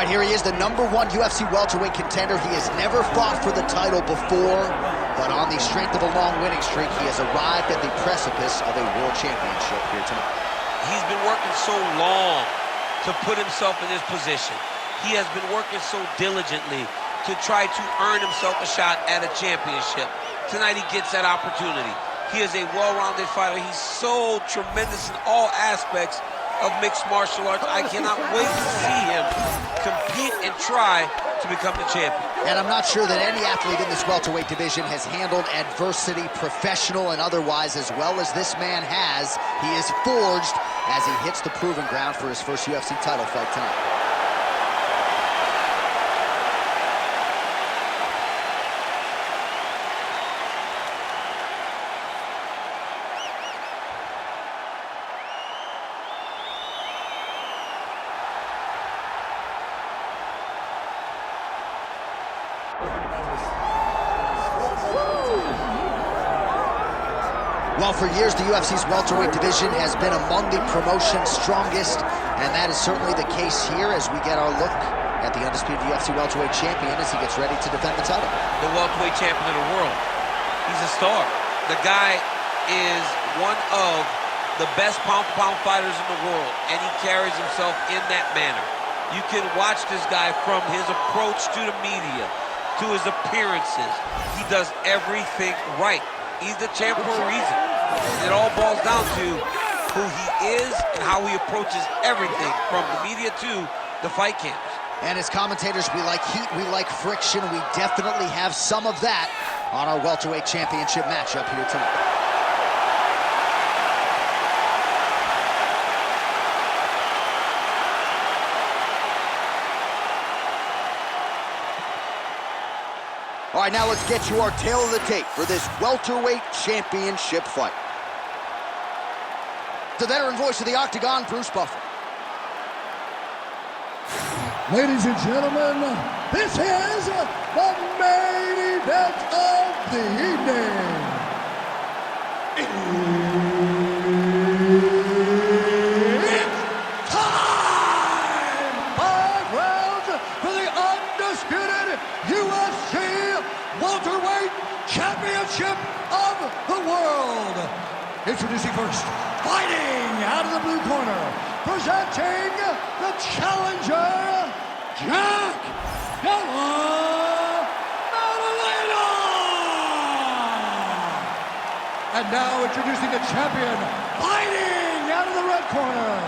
right, here he is, the #1 UFC welterweight contender. He has never fought for the title before, but on the strength of a long winning streak, he has arrived at the precipice of a world championship here tonight. He's been working so long to put himself in this position. He has been working so diligently to try to earn himself a shot at a championship. Tonight he gets that opportunity. He is a well-rounded fighter. He's so tremendous in all aspects of mixed martial arts. I cannot wait to see him compete and try to become the champion. And I'm not sure that any athlete in this welterweight division has handled adversity, professional and otherwise, as well as this man has. He is forged as he hits the proving ground for his first UFC title fight tonight. Well, for years, the UFC's welterweight division has been among the promotion's strongest, and that is certainly the case here as we get our look at the undisputed UFC welterweight champion as he gets ready to defend the title. The welterweight champion of the world. He's a star. The guy is one of the best pound-for-pound fighters in the world, and he carries himself in that manner. You can watch this guy from his approach to the media, to his appearances. He does everything right. He's the champ for a reason. It all boils down to who he is and how he approaches everything from the media to the fight camps. And as commentators, we like heat, we like friction. We definitely have some of that on our welterweight championship matchup here tonight. All right, now let's get you our tail of the tape for this welterweight championship fight. The veteran voice of the Octagon, Bruce Buffer. Ladies and gentlemen, this is the main event of the evening. It's time! 5 rounds for the undisputed UFC welterweight championship of the world. Introducing first, fighting out of the blue corner, presenting the challenger, Jack Della Maddalena. And now introducing the champion, fighting out of the red corner.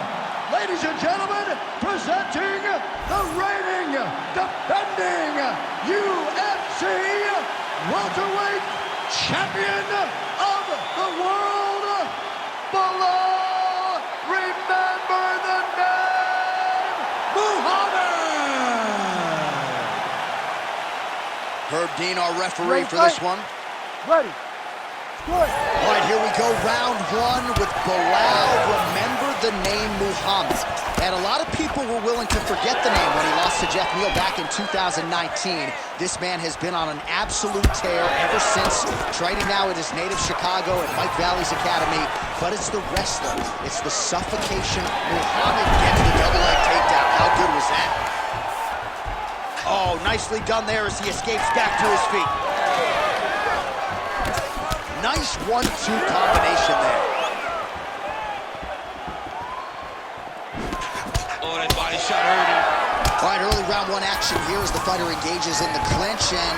Ladies and gentlemen, presenting the reigning, defending UFC welterweight champion of the world, Belal. Remember the name, Muhammad. Herb Dean, our referee for this one. Ready. Good. All right, here we go, round 1 with Belal. Remember the name Muhammad. And a lot of people were willing to forget the name when he lost to Jeff Neal back in 2019. This man has been on an absolute tear ever since, training now at his native Chicago at Mike Valley's Academy. But it's the wrestler. It's the suffocation. Muhammad gets the double leg takedown. How good was that? Oh, nicely done there as he escapes back to his feet. Nice 1-2 combination there. Oh, that body shot hurt him. All right, early round 1 action here as the fighter engages in the clinch. And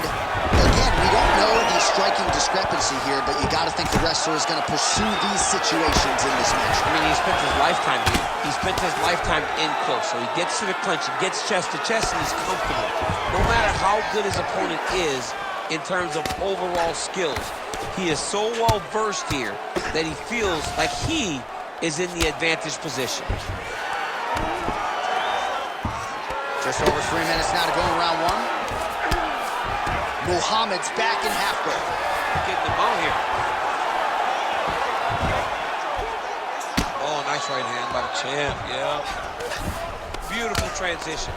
again, we don't know the striking discrepancy here, but you got to think the wrestler is going to pursue these situations in this match. I mean, he spent his lifetime here. He spent his lifetime in close. So he gets to the clinch, he gets chest to chest, and he's comfortable. No matter how good his opponent is in terms of overall skills, he is so well versed here that he feels like he is in the advantage position. Just over 3 minutes now to go in round 1. Muhammad's back in half guard. Getting the ball here. Oh, nice right hand by the champ, yeah. Beautiful transition.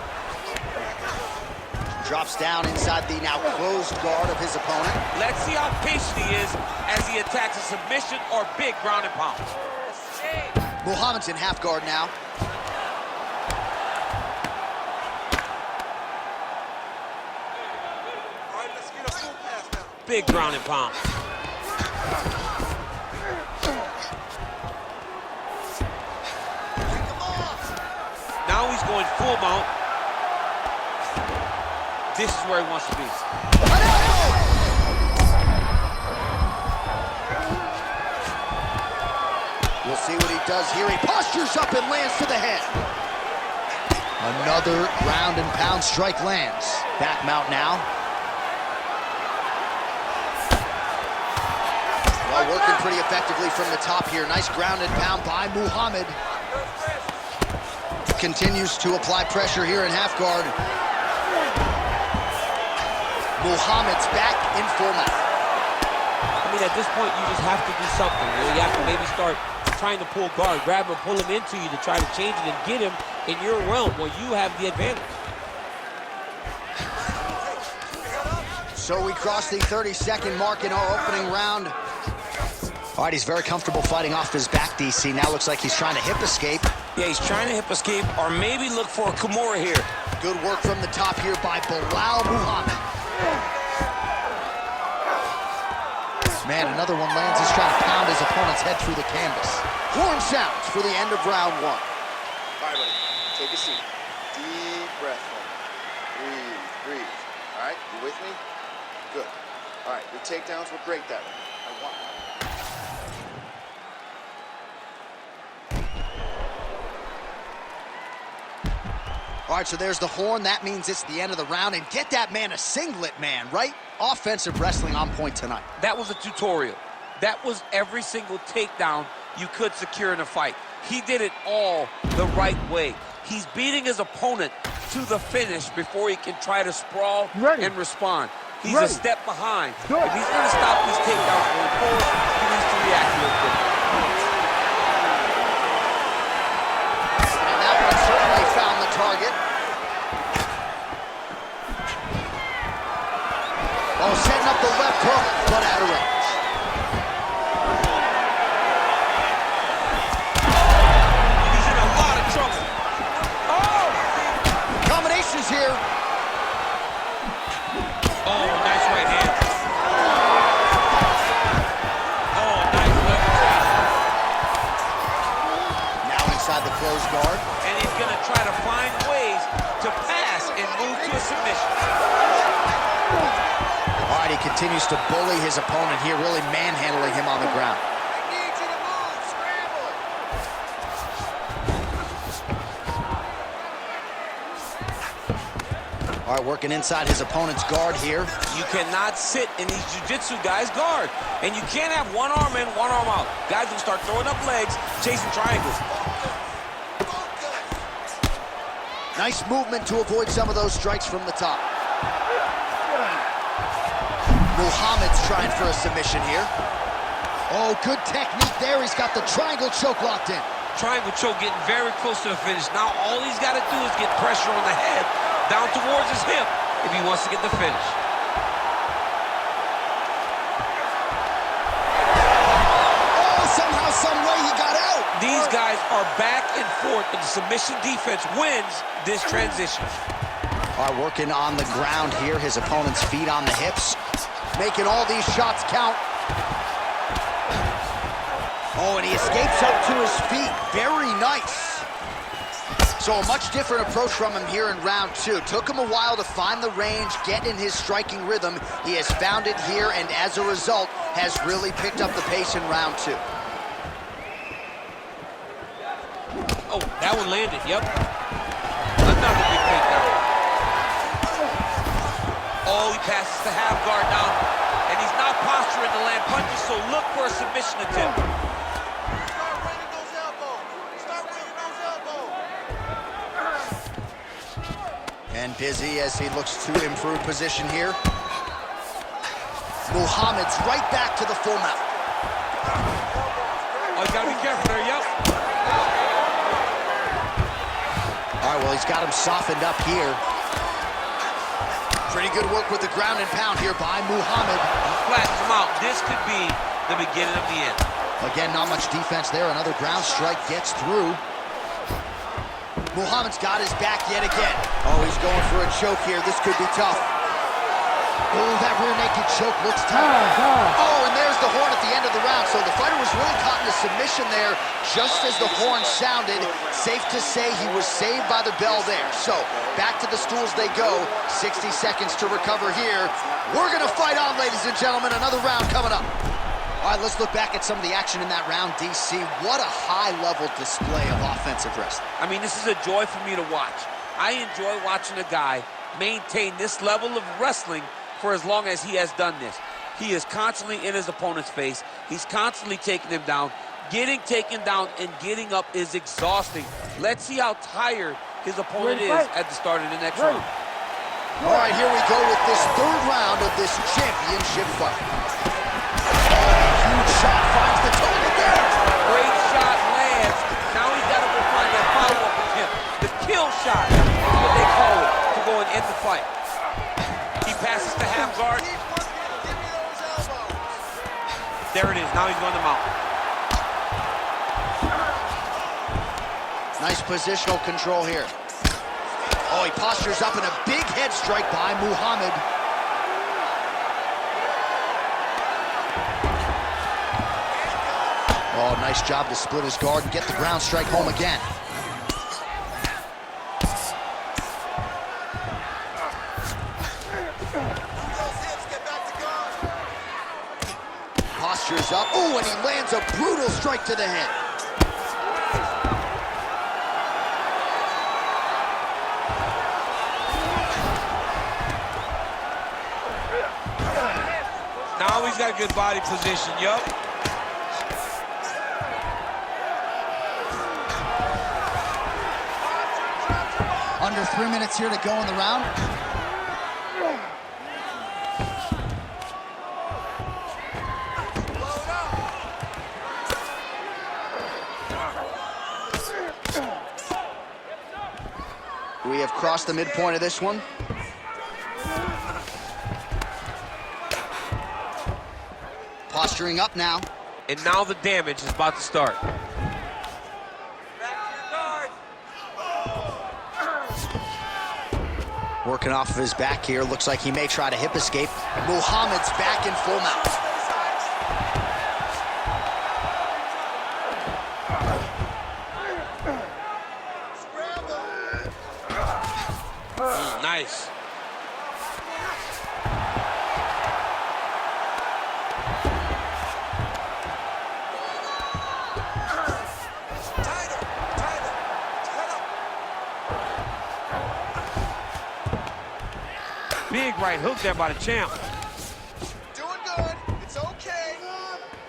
Drops down inside the now closed guard of his opponent. Let's see how patient he is as he attacks a submission or big ground and pound. Muhammad's in half guard now. big ground and pound. Now he's going full mount. This is where he wants to be. We'll see what he does here. He postures up and lands to the head. Another ground and pound strike lands. Back mount now. Well, working pretty effectively from the top here. Nice ground and pound by Muhammad. Continues to apply pressure here in half guard. Muhammad's back in full mount. I mean, at this point, you just have to do something. You have to maybe start trying to pull guard, grab him, pull him into you to try to change it and get him in your realm where you have the advantage. So we cross the 30-second mark in our opening round. All right, he's very comfortable fighting off his back, DC. Now looks like he's trying to hip escape. Yeah, he's trying to hip escape or maybe look for a Kimura here. Good work from the top here by Belal Muhammad. Man, another one lands. He's trying to pound his opponent's head through the canvas. Horn sounds for the end of round one. All right, buddy, take a seat. Deep breath. Breathe, breathe. All right, you with me? Good. All right, your takedowns were great that way. I want All right, so there's the horn. That means it's the end of the round. And get that man a singlet, man, right? Offensive wrestling on point tonight. That was a tutorial. That was every single takedown you could secure in a fight. He did it all the right way. He's beating his opponent to the finish before he can try to sprawl and respond. He's a step behind. If he's going to stop these takedowns going forward, he needs to react real quick. And that one certainly found the target. Oh, setting up the left hook, but out of range. He's in a lot of trouble. Oh! Combinations here. Oh, nice right hand. Oh, nice left hand. Now inside the closed guard. And he's going to try to find ways to pass and move to a submission. All right, he continues to bully his opponent here, really manhandling him on the ground. I need you to move, scramble. All right, working inside his opponent's guard here. You cannot sit in these jiu-jitsu guys' guard. And you can't have one arm in, one arm out. Guys will start throwing up legs, chasing triangles. Nice movement to avoid some of those strikes from the top. Muhammad's trying for a submission here. Oh, good technique there. He's got the triangle choke locked in. Triangle choke getting very close to the finish. Now all he's got to do is get pressure on the head, down towards his hip, if he wants to get the finish. Oh, somehow, some way he got out. These guys are back and forth, and the submission defense wins this transition. All right, working on the ground here. His opponent's feet on the hips. Making all these shots count. Oh, and he escapes up to his feet. Very nice. So a much different approach from him here in round two. Took him a while to find the range, get in his striking rhythm. He has found it here, and as a result, has really picked up the pace in round two. Oh, that one landed, yep. Another big takedown. Oh, he passes the half guard now, and he's not posturing to land punches, so look for a submission attempt. Start running those elbows. Start running those elbows. And busy as he looks to improve position here. Muhammad's right back to the full mount. Oh, you gotta be careful there, yep. All right, well, he's got him softened up here. Pretty good work with the ground and pound here by Muhammad. He flattens him out. This could be the beginning of the end. Again, not much defense there. Another ground strike gets through. Muhammad's got his back yet again. Oh, he's going for a choke here. This could be tough. Oh, that rear naked choke looks tough. Oh, and there's the horn at the end of the round. So the fighter was really caught in a submission there just as the horn sounded. Safe to say he was saved by the bell there. So back to the stools they go. 60 seconds to recover here. We're going to fight on, ladies and gentlemen. Another round coming up. All right, let's look back at some of the action in that round, DC. What a high-level display of offensive wrestling. I mean, this is a joy for me to watch. I enjoy watching a guy maintain this level of wrestling for as long as he has done this. He is constantly in his opponent's face. He's constantly taking him down. Getting taken down and getting up is exhausting. Let's see how tired his opponent is at the start of the next round. All right, here we go with this third round of this championship fight. Huge shot finds the target there. Great shot lands. Now he's got to go find that follow-up attempt. The kill shot is what they call it to go and end the fight. He passes to half guard. There it is. Now he's going to mount. Nice positional control here. Oh, he postures up in a big head strike by Muhammad. Oh, nice job to split his guard and get the ground strike home again. Postures up. Oh, and he lands a brutal strike to the head. Now he's got a good body position, yup. Under 3 minutes here to go in the round. We have crossed the midpoint of this one. Posturing up now. And now the damage is about to start. Working off of his back here. Looks like he may try to hip escape. Muhammad's back in full mount. Nice. Big right hook there by the champ. Doing good. It's okay.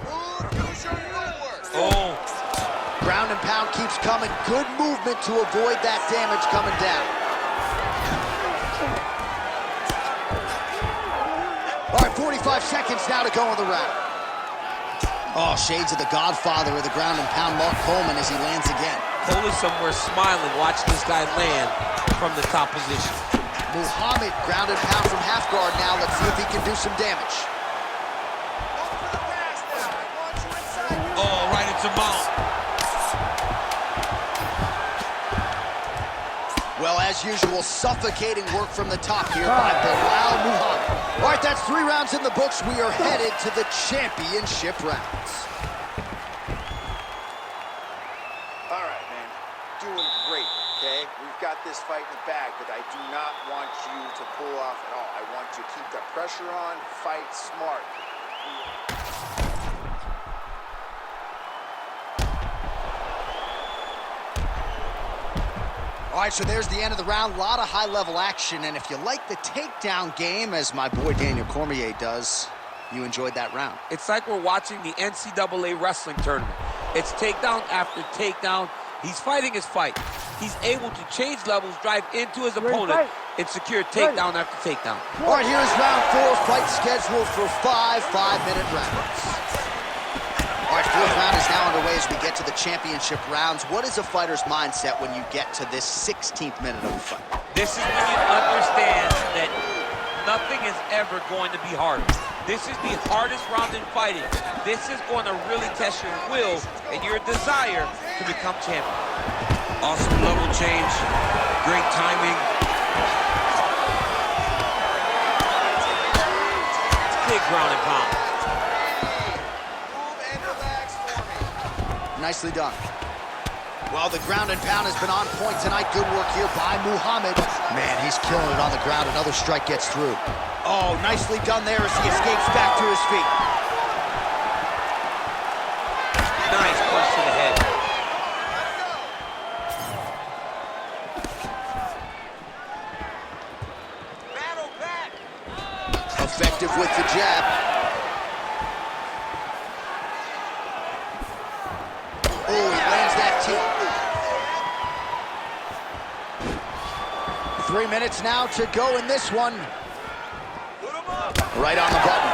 Move, use your footwork. Oh. Ground and pound keeps coming. Good movement to avoid that damage coming down. All right, 45 seconds now to go in the round. Oh, shades of the godfather of the ground and pound, Mark Coleman, as he lands again. Cole is somewhere smiling, watching this guy land from the top position. Muhammad ground and pound from half guard now. Let's see if he can do some damage. Oh, right into mount. Well, as usual, suffocating work from the top here by Belal Muhammad. All right, that's 3 rounds in the books. We are headed to the championship rounds. All right, man. Doing great, okay? We've got this fight in the bag, but I do not want you to pull off at all. I want you to keep the pressure on, fight smart. All right, so there's the end of the round. A lot of high-level action, and if you like the takedown game, as my boy Daniel Cormier does, you enjoyed that round. It's like we're watching the NCAA wrestling tournament. It's takedown after takedown. He's fighting his fight. He's able to change levels, drive into his opponent, and secure takedown after takedown. All right, here's round 4, fight scheduled for 5 5-minute rounds. All right, 4th round is now underway as we get to the championship rounds. What is a fighter's mindset when you get to this 16th minute of the fight? This is when you understand that nothing is ever going to be hard. This is the hardest round in fighting. This is going to really test your will and your desire to become champion. Awesome level change. Great timing. ground and pound. Move and relax for me. Nicely done. Well, the ground and pound has been on point tonight. Good work here by Muhammad. Man, he's killing it on the ground. Another strike gets through. Oh, nicely done there as he escapes back to his feet. Nice punch to the head. Battle back. Effective with the jab. Oh, he lands that tee. 3 minutes now to go in this one. Right on the button.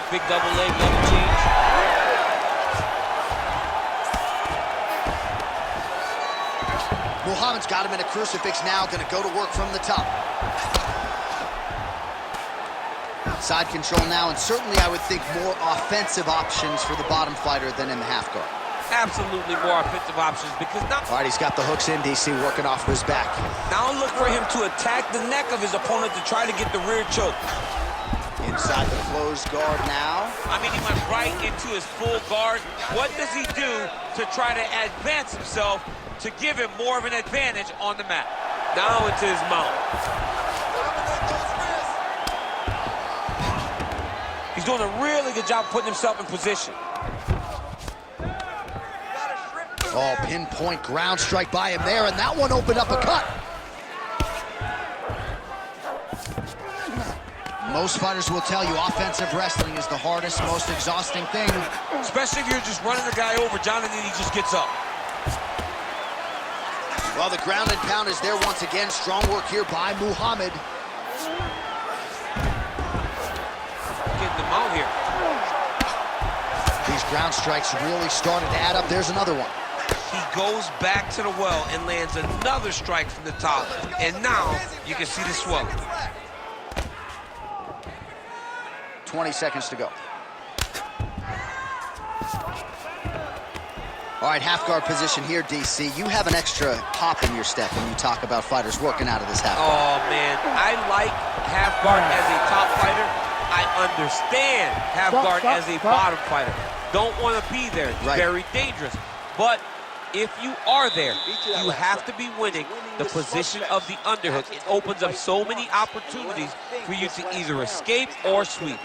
Big double leg, double change. Muhammad's got him in a crucifix now, gonna go to work from the top. Side control now, and certainly I would think more offensive options for the bottom fighter than in the half guard. Absolutely more offensive options because now... All right, he's got the hooks in, DC, working off of his back. Now look for him to attack the neck of his opponent to try to get the rear choke. Inside the closed guard now. I mean, he went right into his full guard. What does he do to try to advance himself to give him more of an advantage on the mat? Now into his mount. He's doing a really good job putting himself in position. Oh, pinpoint ground strike by him there, and that one opened up a cut. Most fighters will tell you offensive wrestling is the hardest, most exhausting thing. Especially if you're just running the guy over, John, and then he just gets up. Well, the ground and pound is there once again. Strong work here by Muhammad. Getting them out here. These ground strikes really started to add up. There's another one. He goes back to the well and lands another strike from the top. And now you can see the swelling. 20 seconds to go. All right, half guard position here, DC. You have an extra hop in your step when you talk about fighters working out of this half guard. Oh, man. I like half guard as a top fighter. I understand half guard as a bottom fighter. Don't want to be there. It's very dangerous. But if you are there, you have to be winning the position of the underhook. It opens up so many opportunities for you to either escape or sweep.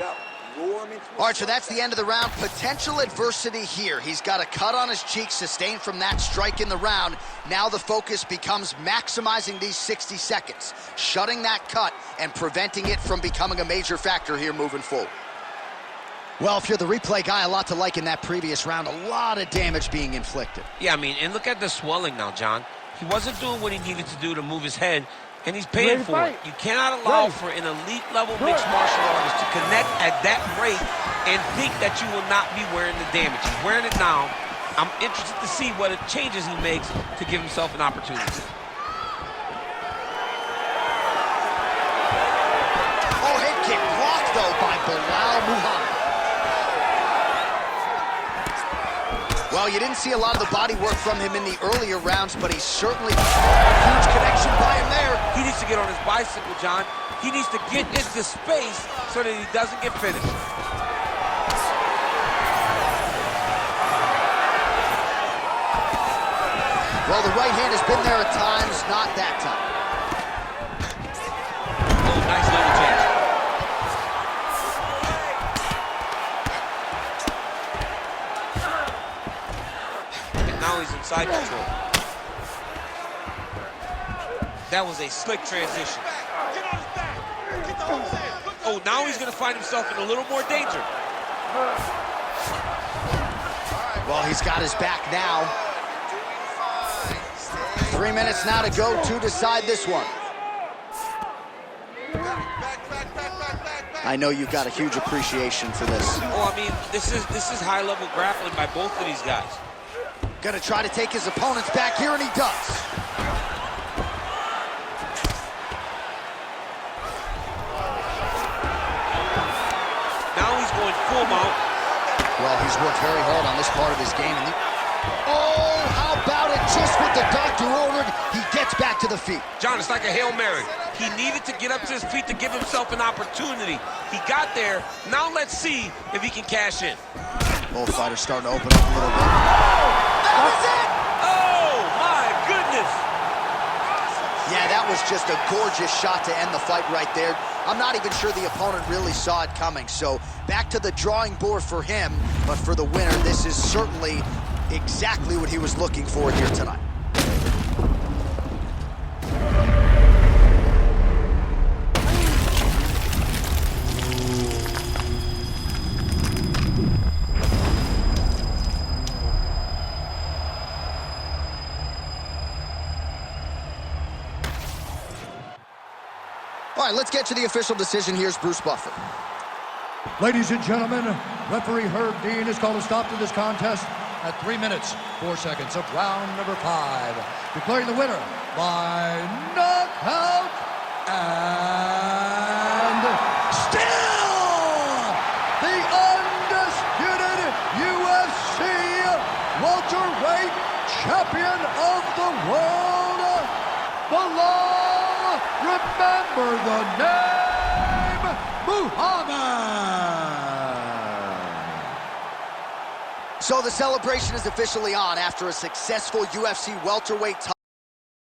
All right, so that's the end of the round. Potential adversity here. He's got a cut on his cheek sustained from that strike in the round. Now the focus becomes maximizing these 60 seconds, shutting that cut and preventing it from becoming a major factor here moving forward. Well, if you're the replay guy, a lot to like in that previous round. A lot of damage being inflicted. Yeah, I mean, and look at the swelling now, John. He wasn't doing what he needed to do to move his head, and he's paying for it. You cannot allow for an elite-level mixed martial artist to connect at that rate and think that you will not be wearing the damage. He's wearing it now. I'm interested to see what changes he makes to give himself an opportunity. Oh, head kick blocked, though, by Belal Muhammad. Well, you didn't see a lot of the body work from him in the earlier rounds, but he's certainly a huge connection by him there. He needs to get on his bicycle, John. He needs to get into space so that he doesn't get finished. Well, the right hand has been there at times, not that time. Oh, nice little change. Now he's in side control. That was a slick transition. Oh, now he's going to find himself in a little more danger. Well, he's got his back now. 3 minutes now to go to decide this one. I know you've got a huge appreciation for this. Oh, I mean, this is high-level grappling by both of these guys. Gonna try to take his opponents back here, and he does. Now he's going full mount. Well, he's worked very hard on this part of his game. Oh, how about a And just what the doctor ordered, he gets back to the feet. John, it's like a Hail Mary. He needed to get up to his feet to give himself an opportunity. He got there. Now let's see if he can cash in. Both fighters starting to open up a little bit. That was it! Oh, my goodness! Yeah, that was just a gorgeous shot to end the fight right there. I'm not even sure the opponent really saw it coming. So back to the drawing board for him. But for the winner, this is certainly exactly what he was looking for here tonight. All right, let's get to the official decision. Here's Bruce Buffer. Ladies and gentlemen, referee Herb Dean has called a stop to this contest at 3 minutes, 4 seconds of round number 5. Declaring the winner by knockout and still the undisputed UFC welterweight champion of the world, Belal. Remember the name, Muhammad. So the celebration is officially on after a successful UFC welterweight title.